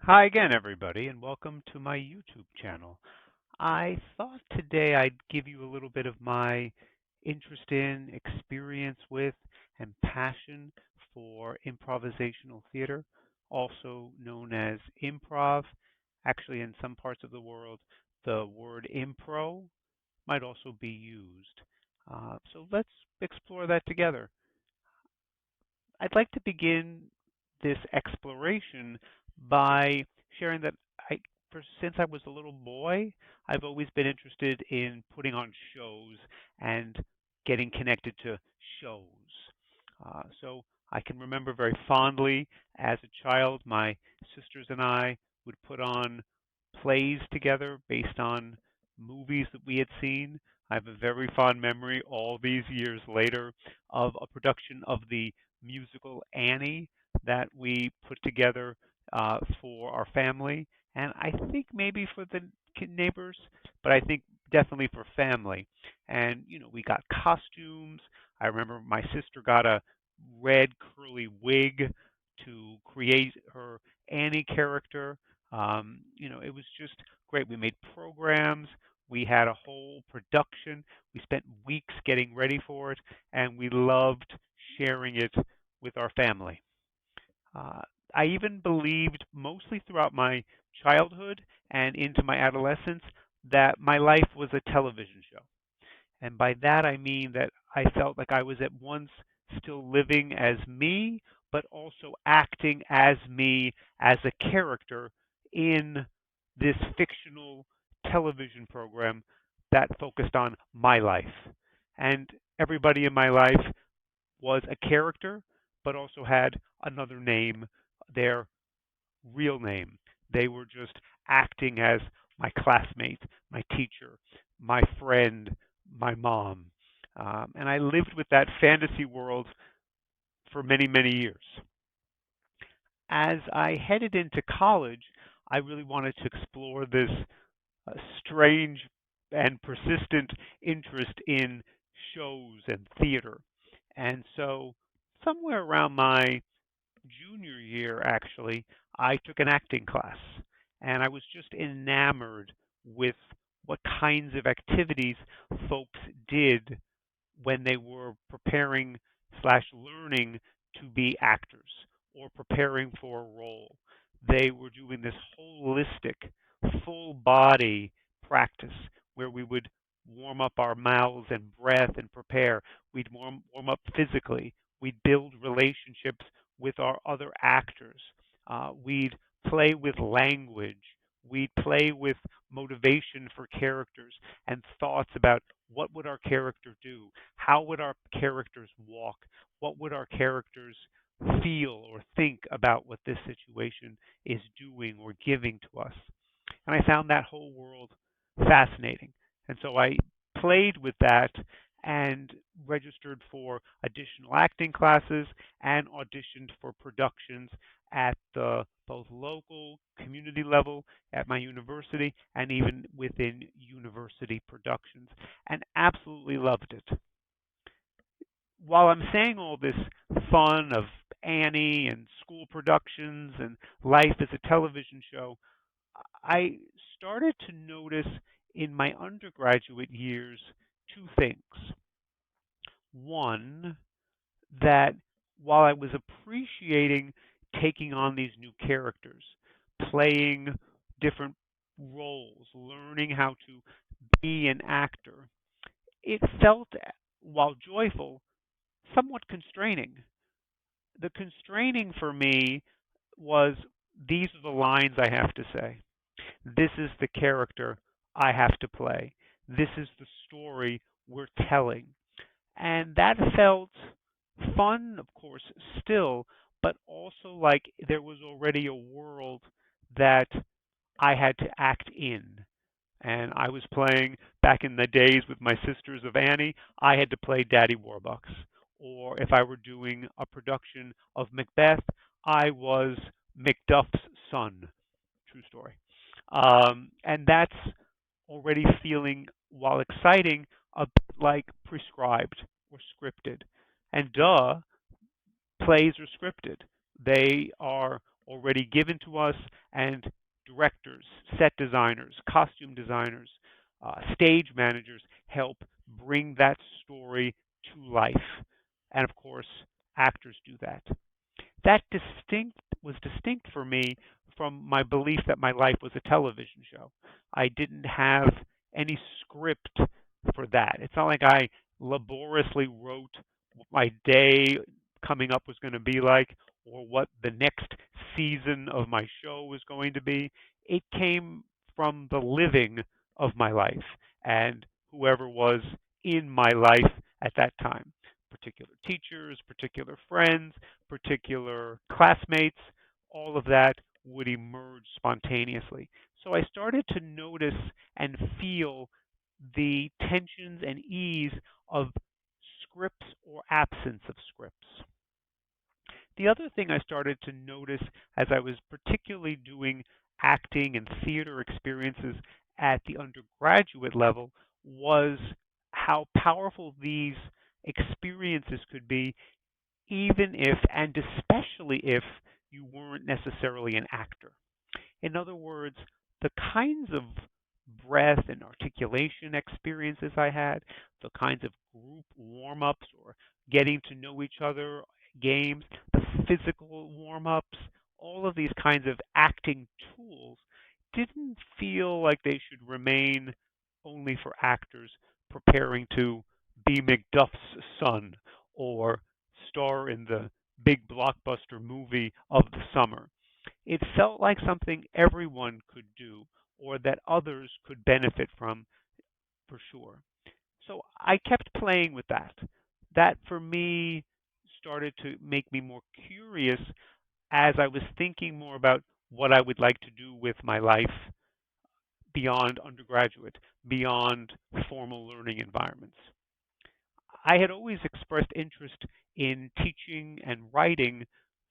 Hi again, everybody, and welcome to my YouTube channel. I thought today I'd give you a little bit of my interest in, experience with, and passion for improvisational theater, also known as improv. Actually, in some parts of the world, the word impro might also be used. So let's explore that together. I'd like to begin this exploration by sharing that since I was a little boy, I've always been interested in putting on shows and getting connected to shows. So I can remember very fondly as a child, my sisters and I would put on plays together based on movies that we had seen. I have a very fond memory all these years later of a production of the musical Annie that we put together for our family, and I think maybe for the neighbors, but I think definitely for family. And we got costumes. I remember my sister got a red curly wig to create her Annie character. It was just great. We made programs. We had a whole production. We spent weeks getting ready for it, and we loved sharing it with our family. Uh, I even believed, mostly throughout my childhood and into my adolescence, that my life was a television show. And by that I mean that I felt like I was at once still living as me, but also acting as me as a character in this fictional television program that focused on my life. And everybody in my life was a character, but also had another name, their real name. They were just acting as my classmate, my teacher, my friend, my mom. And I lived with that fantasy world for many, many years. As I headed into college, I really wanted to explore this strange and persistent interest in shows and theater. And so, somewhere around my junior year, actually, I took an acting class, and I was just enamored with what kinds of activities folks did when they were preparing slash learning to be actors or preparing for a role. They were doing this holistic, full body practice where we would warm up our mouths and breath and prepare. We'd warm up physically. We'd build relationships with our other actors. We'd play with language. We'd play with motivation for characters and thoughts about what would our character do? How would our characters walk? What would our characters feel or think about what this situation is doing or giving to us? And I found that whole world fascinating. And so I played with that and registered for additional acting classes and auditioned for productions at the both local community level at my university and even within university productions, and absolutely loved it. While I'm saying all this fun of Annie and school productions and life as a television show, I started to notice in my undergraduate years two things. One, that while I was appreciating taking on these new characters, playing different roles, learning how to be an actor, it felt, while joyful, somewhat constraining. The constraining for me was these are the lines I have to say. This is the character I have to play. This is the story we're telling. And that felt fun, of course, still, but also like there was already a world that I had to act in. And I was playing back in the days with my sisters of Annie, I had to play Daddy Warbucks. Or if I were doing a production of Macbeth, I was Macduff's son. True story. And that's already feeling, while exciting, a bit like prescribed or scripted. And plays are scripted. They are already given to us, and directors, set designers, costume designers, stage managers help bring that story to life. And of course, actors do that. That distinct was distinct for me from my belief that my life was a television show. I didn't have any script for that. It's not like I laboriously wrote what my day coming up was going to be like or what the next season of my show was going to be. It came from the living of my life and whoever was in my life at that time. Particular teachers, particular friends, particular classmates, all of that would emerge spontaneously. So I started to notice and feel the tensions and ease of scripts or absence of scripts. The other thing I started to notice as I was particularly doing acting and theater experiences at the undergraduate level was how powerful these experiences could be even if and especially if you weren't necessarily an actor. In other words, the kinds of breath and articulation experiences I had, the kinds of group warm ups or getting to know each other games, the physical warm ups, all of these kinds of acting tools didn't feel like they should remain only for actors preparing to be Macduff's son or star in the big blockbuster movie of the summer. It felt like something everyone could do or that others could benefit from for sure. So I kept playing with that. That for me started to make me more curious as I was thinking more about what I would like to do with my life beyond undergraduate, beyond formal learning environments. I had always expressed interest in teaching and writing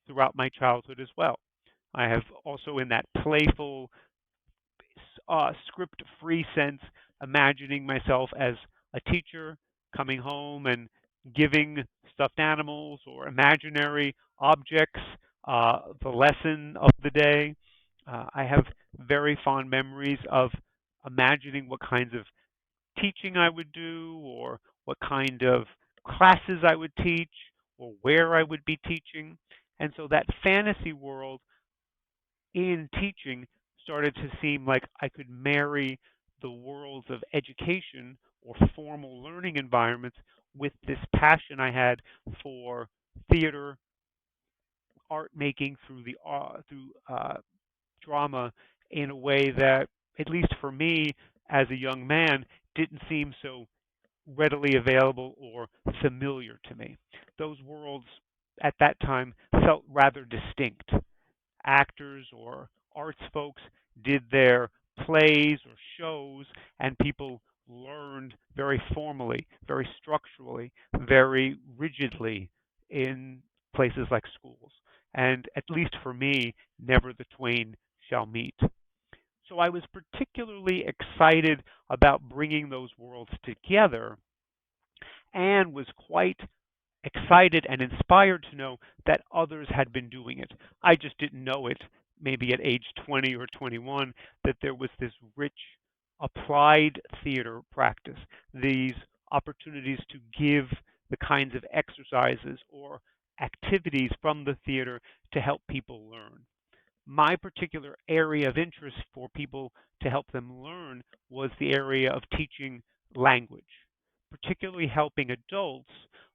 throughout my childhood as well. I have also, in that playful, script free sense, imagining myself as a teacher coming home and giving stuffed animals or imaginary objects the lesson of the day. I have very fond memories of imagining what kinds of teaching I would do or what kind of classes I would teach or where I would be teaching. And so that fantasy world in teaching started to seem like I could marry the worlds of education or formal learning environments with this passion I had for theater, art making through drama in a way that, at least for me as a young man, didn't seem so readily available or familiar to me. Those worlds at that time felt rather distinct. Actors or arts folks did their plays or shows, and people learned very formally, very structurally, very rigidly in places like schools. And at least for me, never the twain shall meet. So I was particularly excited about bringing those worlds together and was quite excited and inspired to know that others had been doing it. I just didn't know it maybe at age 20 or 21 that there was this rich applied theater practice, these opportunities to give the kinds of exercises or activities from the theater to help people learn. My particular area of interest for people to help them learn was the area of teaching language, particularly helping adults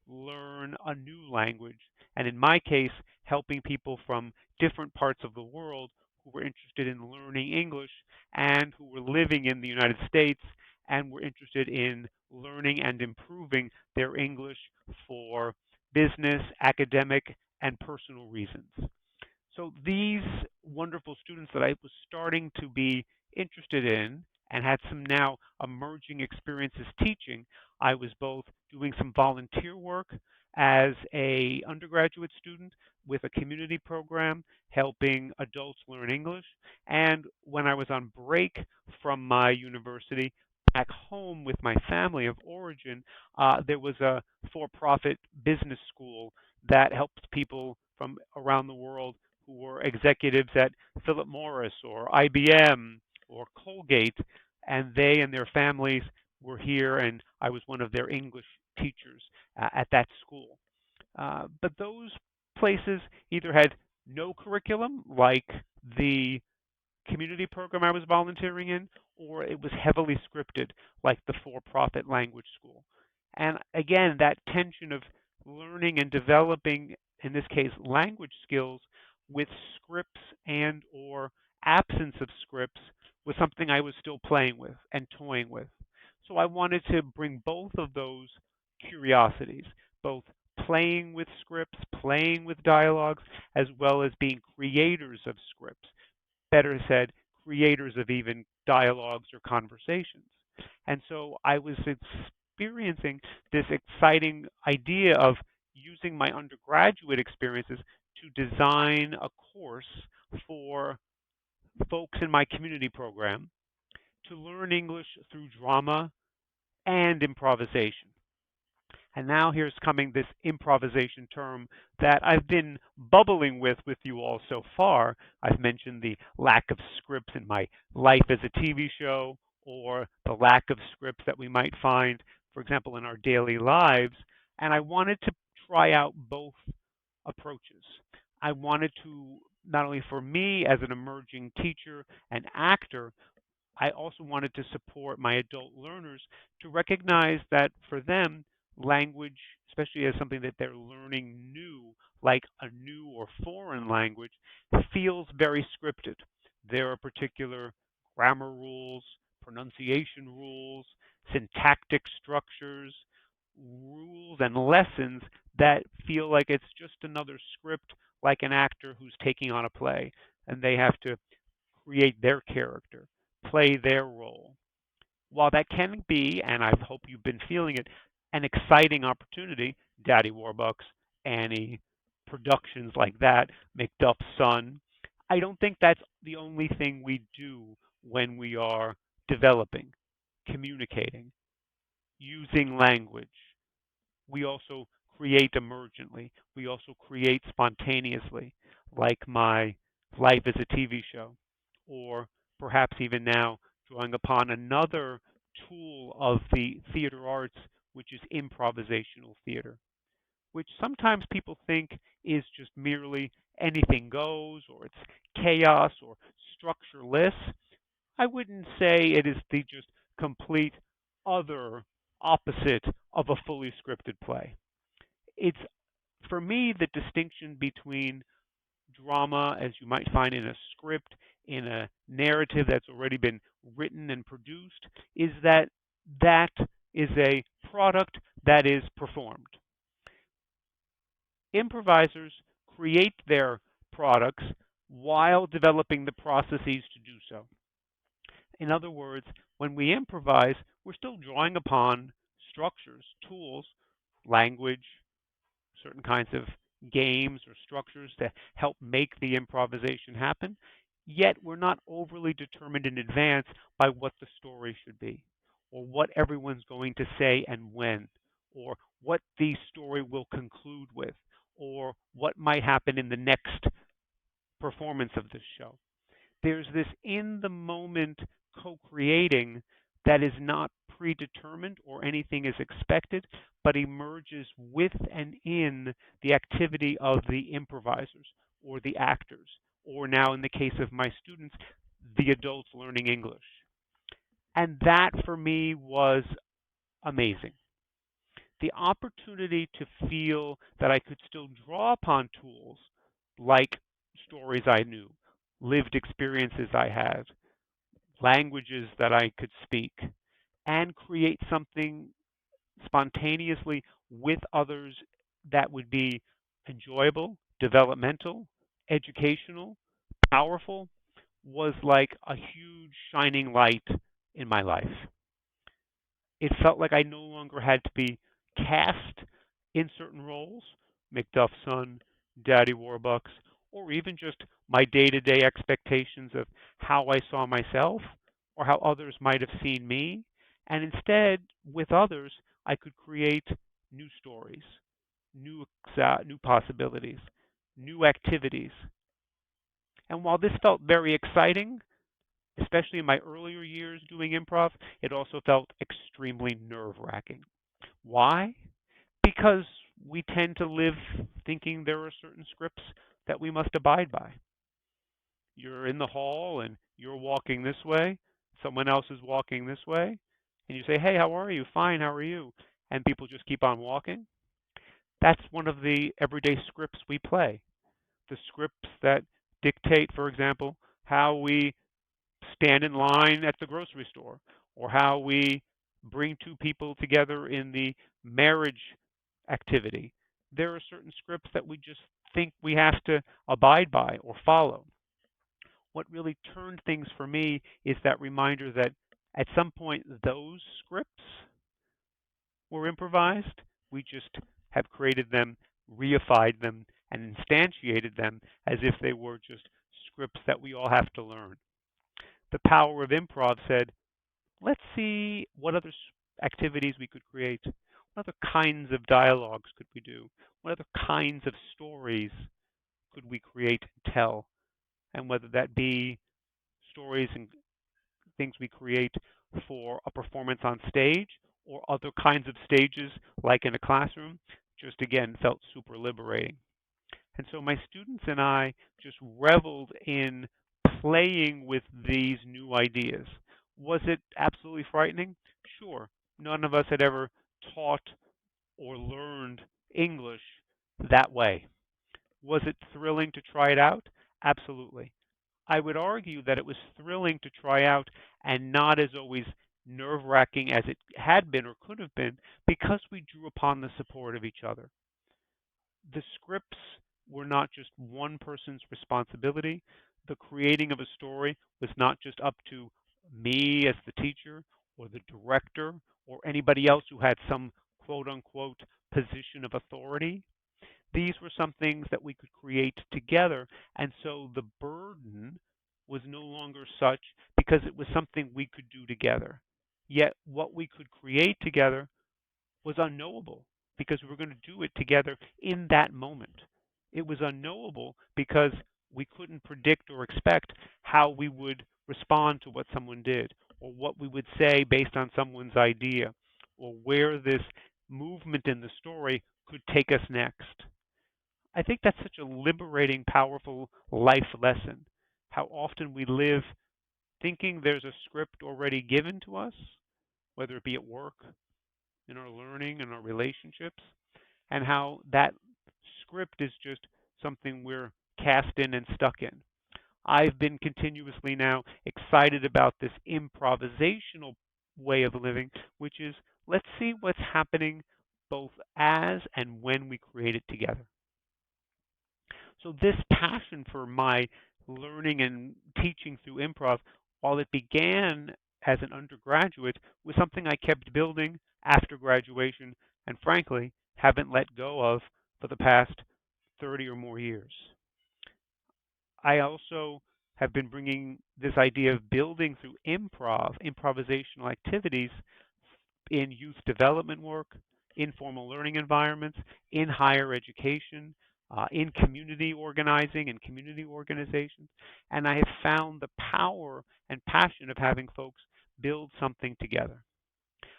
learn a new language. And in my case, helping people from different parts of the world who were interested in learning English and who were living in the United States and were interested in learning and improving their English for business, academic, and personal reasons. So these wonderful students that I was starting to be interested in and had some now emerging experiences teaching, I was both doing some volunteer work as a undergraduate student with a community program helping adults learn English. And when I was on break from my university, back home with my family of origin, there was a for-profit business school that helped people from around the world who were executives at Philip Morris or IBM or Colgate, and they and their families were here, and I was one of their English teachers at that school. But those places either had no curriculum, like the community program I was volunteering in, or it was heavily scripted, like the for-profit language school. And again, that tension of learning and developing, in this case, language skills with scripts and or absence of scripts was something I was still playing with and toying with. So I wanted to bring both of those curiosities, both playing with scripts, playing with dialogues, as well as being creators of scripts, better said, creators of even dialogues or conversations. And so I was experiencing this exciting idea of using my undergraduate experiences to design a course for folks in my community program to learn English through drama and improvisation. And now here's coming this improvisation term that I've been bubbling with you all so far. I've mentioned the lack of scripts in my life as a TV show, or the lack of scripts that we might find, for example, in our daily lives. And I wanted to try out both approaches. I wanted to, not only for me as an emerging teacher and actor, I also wanted to support my adult learners to recognize that for them, language, especially as something that they're learning new, like a new or foreign language, feels very scripted. There are particular grammar rules, pronunciation rules, syntactic structures, rules, and lessons that feel like it's just another script, like an actor who's taking on a play, and they have to create their character, play their role. While that can be, and I hope you've been feeling it, an exciting opportunity, Daddy Warbucks, Annie, productions like that, Macduff's Son, I don't think that's the only thing we do when we are developing, communicating, using language. We also create emergently. We also create spontaneously, like my life as a TV show, or perhaps even now drawing upon another tool of the theater arts, which is improvisational theater, which sometimes people think is just merely anything goes, or it's chaos or structureless. I wouldn't say it is the just complete other opposite of a fully scripted play. It's, for me, the distinction between drama, as you might find in a script, in a narrative that's already been written and produced, is that that is a product that is performed. Improvisers create their products while developing the processes to do so. In other words, when we improvise, we're still drawing upon structures, tools, language, certain kinds of games or structures to help make the improvisation happen. Yet we're not overly determined in advance by what the story should be, or what everyone's going to say and when, or what the story will conclude with, or what might happen in the next performance of this show. There's this in the moment co creating that is not predetermined or anything is expected, but emerges with and in the activity of the improvisers or the actors, or now in the case of my students, the adults learning English. And that for me was amazing. The opportunity to feel that I could still draw upon tools like stories I knew, lived experiences I had, languages that I could speak, and create something spontaneously with others that would be enjoyable, developmental, educational, powerful, was like a huge shining light in my life. It felt like I no longer had to be cast in certain roles, Macduff's son, Daddy Warbucks, or even just my day to day expectations of how I saw myself or how others might have seen me. And instead, with others, I could create new stories, new possibilities, new activities. And while this felt very exciting, especially in my earlier years doing improv, it also felt extremely nerve-wracking. Why? Because we tend to live thinking there are certain scripts that we must abide by. You're in the hall and you're walking this way, someone else is walking this way, and you say, "Hey, how are you?" "Fine, how are you?" And people just keep on walking. That's one of the everyday scripts we play. The scripts that dictate, for example, how we stand in line at the grocery store, or how we bring two people together in the marriage activity. There are certain scripts that we just think we have to abide by or follow. What really turned things for me is that reminder that at some point those scripts were improvised. We just have created them, reified them, and instantiated them as if they were just scripts that we all have to learn. The power of improv said, let's see what other activities we could create. What other kinds of dialogues could we do? What other kinds of stories could we create and tell? And whether that be stories and things we create for a performance on stage or other kinds of stages like in a classroom, just again felt super liberating. And so my students and I just reveled in playing with these new ideas. Was it absolutely frightening? Sure. None of us had ever taught or learned English that way. Was it thrilling to try it out? Absolutely. I would argue that it was thrilling to try out and not as always nerve-wracking as it had been or could have been because we drew upon the support of each other. The scripts were not just one person's responsibility. The creating of a story was not just up to me as the teacher or the director or anybody else who had some quote unquote position of authority. These were some things that we could create together. And so the burden was no longer such because it was something we could do together. Yet what we could create together was unknowable because we were going to do it together in that moment. It was unknowable because we couldn't predict or expect how we would respond to what someone did or what we would say based on someone's idea or where this movement in the story could take us next. I think that's such a liberating, powerful life lesson. How often we live thinking there's a script already given to us, whether it be at work, in our learning, in our relationships, and how that script is just something we're cast in and stuck in. I've been continuously now excited about this improvisational way of living, which is let's see what's happening both as and when we create it together. So this passion for my learning and teaching through improv, while it began as an undergraduate, was something I kept building after graduation and frankly haven't let go of for the past 30 or more years. I also have been bringing this idea of building through improvisational activities in youth development work, informal learning environments, in higher education, in community organizing and community organizations. And I have found the power and passion of having folks build something together.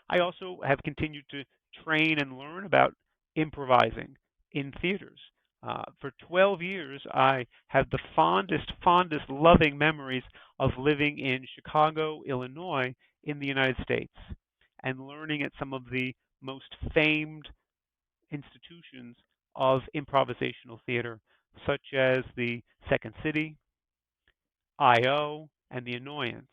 I also have continued to train and learn about improvising in theaters. For 12 years, I have the fondest loving memories of living in Chicago, Illinois, in the United States, and learning at some of the most famed institutions of improvisational theater, such as the Second City, I.O., and the Annoyance.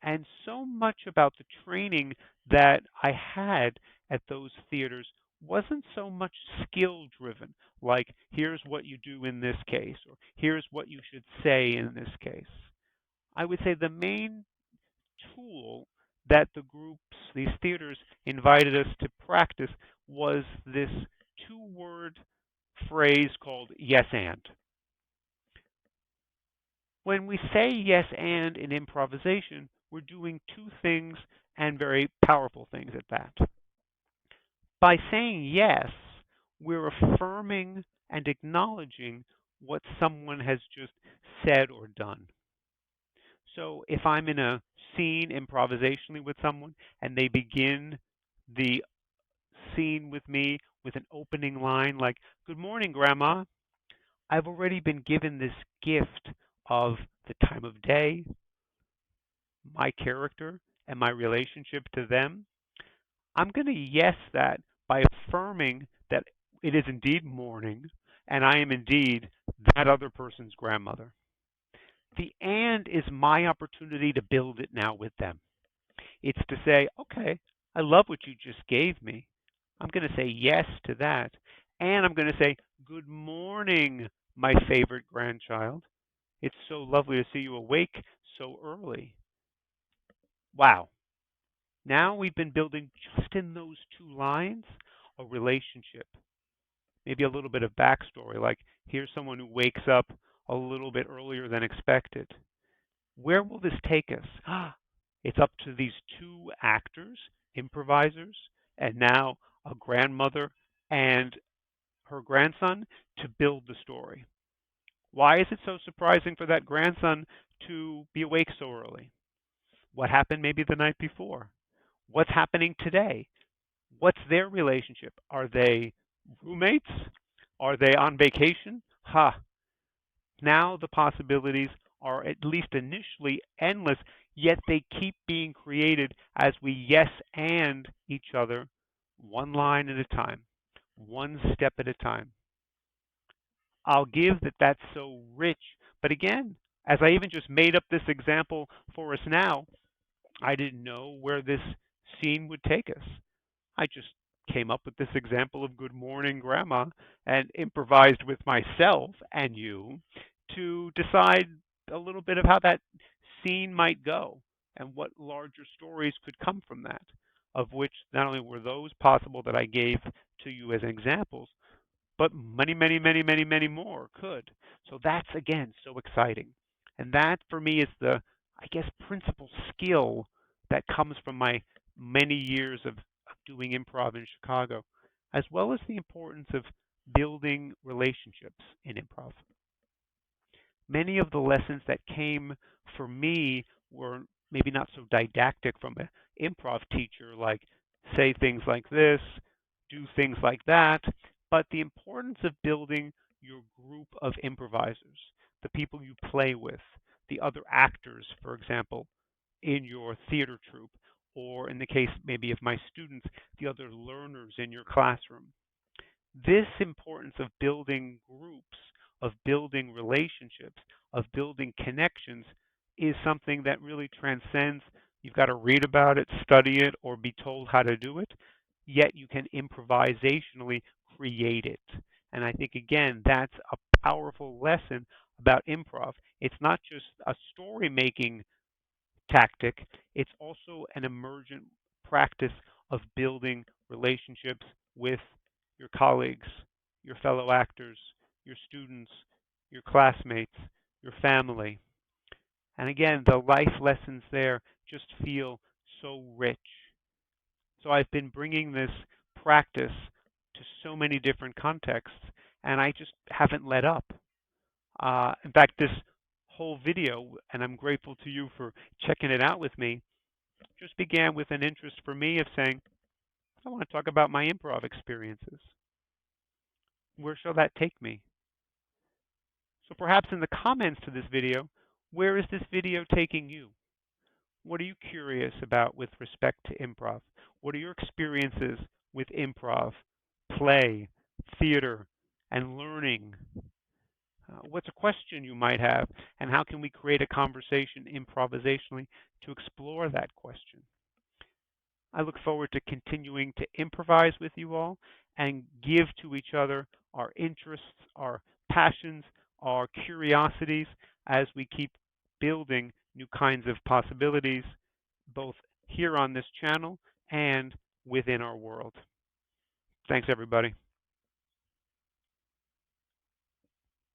And so much about the training that I had at those theaters wasn't so much skill driven, like here's what you do in this case, or here's what you should say in this case. I would say the main tool that the groups, these theaters, invited us to practice was this two-word phrase called yes and. When we say yes and in improvisation, we're doing two things and very powerful things at that. By saying yes, we're affirming and acknowledging what someone has just said or done. So if I'm in a scene improvisationally with someone and they begin the scene with me with an opening line like, "Good morning, Grandma," I've already been given this gift of the time of day, my character, and my relationship to them. I'm going to yes that by affirming that it is indeed morning and I am indeed that other person's grandmother. The and is my opportunity to build it now with them. It's to say, okay, I love what you just gave me. I'm going to say yes to that. And I'm going to say, good morning, my favorite grandchild. It's so lovely to see you awake so early. Wow. Now we've been building just in those two lines a relationship. Maybe a little bit of backstory, like here's someone who wakes up a little bit earlier than expected. Where will this take us? It's up to these two actors, improvisers, and now a grandmother and her grandson to build the story. Why is it so surprising for that grandson to be awake so early? What happened maybe the night before? What's happening today? What's their relationship? Are they roommates? Are they on vacation? Now the possibilities are at least initially endless, yet they keep being created as we yes and each other one line at a time, one step at a time. I'll give that that's so rich. But again, as I even just made up this example for us now, I didn't know where this scene would take us. I just came up with this example of Good Morning Grandma and improvised with myself and you to decide a little bit of how that scene might go and what larger stories could come from that, of which not only were those possible that I gave to you as examples, but many, many, many, many, many more could. So that's again so exciting. And that for me is the, I guess, principal skill that comes from my many years of doing improv in Chicago, as well as the importance of building relationships in improv. Many of the lessons that came for me were maybe not so didactic from an improv teacher, like say things like this, do things like that, but the importance of building your group of improvisers, the people you play with, the other actors, for example, in your theater troupe, or in the case maybe of my students, the other learners in your classroom. This importance of building groups, of building relationships, of building connections is something that really transcends. You've got to read about it, study it, or be told how to do it, yet you can improvisationally create it. And I think, again, that's a powerful lesson about improv. It's not just a story making tactic, it's also an emergent practice of building relationships with your colleagues, your fellow actors, your students, your classmates, your family. And again, the life lessons there just feel so rich. So I've been bringing this practice to so many different contexts, and I just haven't let up. In fact, this whole video, and I'm grateful to you for checking it out with me, just began with an interest for me of saying, I want to talk about my improv experiences. Where shall that take me? So perhaps in the comments to this video, where is this video taking you? What are you curious about with respect to improv? What are your experiences with improv, play, theater, and learning? What's a question you might have, and how can we create a conversation improvisationally to explore that question? I look forward to continuing to improvise with you all and give to each other our interests, our passions, our curiosities as we keep building new kinds of possibilities, both here on this channel and within our world. Thanks, everybody.